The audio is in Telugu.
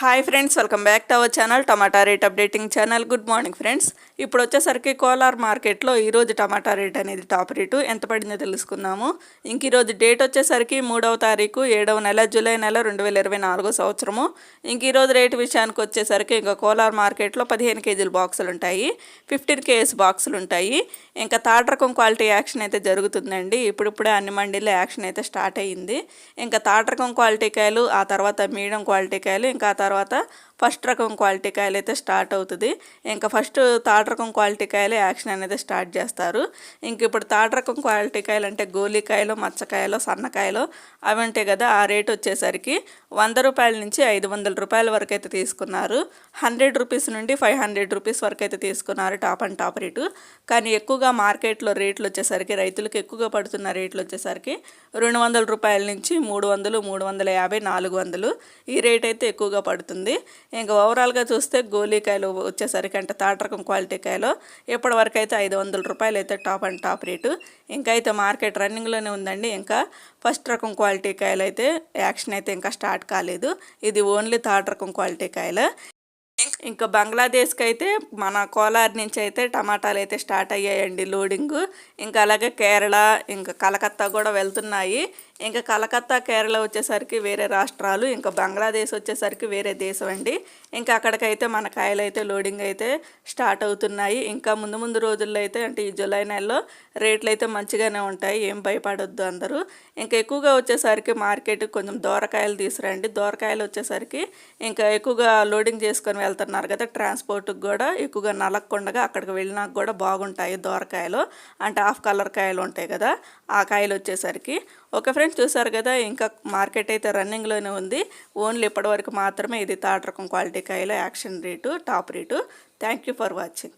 Hi friends, welcome back to our channel tomato rate updating channel. Good morning friends. ఇప్పుడు వచ్చేసరికి కోలార్ మార్కెట్లో ఈరోజు టమాటా రేట్ అనేది టాప్ రేటు ఎంత పడిందో తెలుసుకుందాము. ఇంక ఈరోజు డేట్ వచ్చేసరికి 3వ తారీఖు 7వ నెల జూలై నెల 2024 సంవత్సరము. ఇంక ఈరోజు రేటు విషయానికి వచ్చేసరికి ఇంకా కోలార్ మార్కెట్లో 15 కేజీల బాక్సులు ఉంటాయి, 15 కేజీస్ బాక్సులు ఉంటాయి. ఇంకా థర్డ్ రకం క్వాలిటీ యాక్షన్ అయితే జరుగుతుందండి. ఇప్పుడిప్పుడే అన్ని మండీల్లో యాక్షన్ అయితే స్టార్ట్ అయ్యింది. ఇంకా థర్డ్ రకం క్వాలిటీ కాయలు, ఆ తర్వాత మీడియం క్వాలిటీ కాయలు, ఇంకా తర్వాత ఫస్ట్ రకం క్వాలిటీ కాయలు అయితే స్టార్ట్ అవుతుంది. ఇంకా ఫస్ట్ థర్డ్ రకం క్వాలిటీ కాయలు యాక్షన్ అనేది స్టార్ట్ చేస్తారు. ఇంక ఇప్పుడు థర్డ్ రకం క్వాలిటీ కాయలు అంటే గోలీకాయలు, మచ్చకాయలు, సన్నకాయలు అవి ఉంటాయి కదా, ఆ రేట్ వచ్చేసరికి 100 రూపాయల నుంచి 500 రూపాయల వరకు అయితే తీసుకున్నారు. 100 రూపీస్ నుండి 500 రూపీస్ వరకు అయితే తీసుకున్నారు టాప్ అండ్ టాప్ రేటు. కానీ ఎక్కువగా మార్కెట్లో రేట్లు వచ్చేసరికి, రైతులకు ఎక్కువగా పడుతున్న రేట్లు వచ్చేసరికి 200 రూపాయల నుంచి 300, 350, 400 ఈ రేట్ అయితే ఎక్కువగా పడుతుంది. ఇంకా ఓవరాల్గా చూస్తే గోలీకాయలు వచ్చేసరికి అంటే థర్డ్ రకం క్వాలిటీ కాయలు ఇప్పటి వరకు అయితే 500 రూపాయలు అయితే టాప్ అండ్ టాప్ రేటు. ఇంకా అయితే మార్కెట్ రన్నింగ్లోనే ఉందండి. ఇంకా ఫస్ట్ రకం క్వాలిటీ కాయలు అయితే యాక్షన్ అయితే ఇంకా స్టార్ట్ కాలేదు. ఇది ఓన్లీ థర్డ్ రకం క్వాలిటీ కాయలు. ఇంకా బంగ్లాదేశ్కి అయితే మన కోలార్ నుంచి అయితే టమాటాలు అయితే స్టార్ట్ అయ్యాయండి లోడింగు. ఇంకా అలాగే కేరళ, ఇంకా కలకత్తా కూడా వెళ్తున్నాయి. ఇంకా కలకత్తా, కేరళ వచ్చేసరికి వేరే రాష్ట్రాలు, ఇంకా బంగ్లాదేశ్ వచ్చేసరికి వేరే దేశం అండి. ఇంకా అక్కడికైతే మన కాయలు అయితే లోడింగ్ అయితే స్టార్ట్ అవుతున్నాయి. ఇంకా ముందు ముందు రోజుల్లో అయితే అంటే ఈ జూలై నెలలో రేట్లు అయితే మంచిగానే ఉంటాయి, ఏం భయపడొద్దు అందరూ. ఇంకా ఎక్కువగా వచ్చేసరికి మార్కెట్ కొంచెం దోరకాయలు తీసుకురండి. దోరకాయలు వచ్చేసరికి ఇంకా ఎక్కువగా లోడింగ్ చేసుకొని వెళ్తున్నారు కదా, ట్రాన్స్పోర్ట్కి కూడా ఎక్కువగా నలగకుండా అక్కడికి వెళ్ళినాక కూడా బాగుంటాయి దోరకాయలు. అంటే హాఫ్ కలర్ కాయలు ఉంటాయి కదా, ఆ కాయలు వచ్చేసరికి. ఓకే ఫ్రెండ్స్, చూసారు కదా, ఇంకా మార్కెట్ అయితే రన్నింగ్లోనే ఉంది. ఓన్లీ ఇప్పటివరకు మాత్రమే ఇది థర్డ్ రకం క్వాలిటీ కాయలు action rate top rate. Thank you for watching.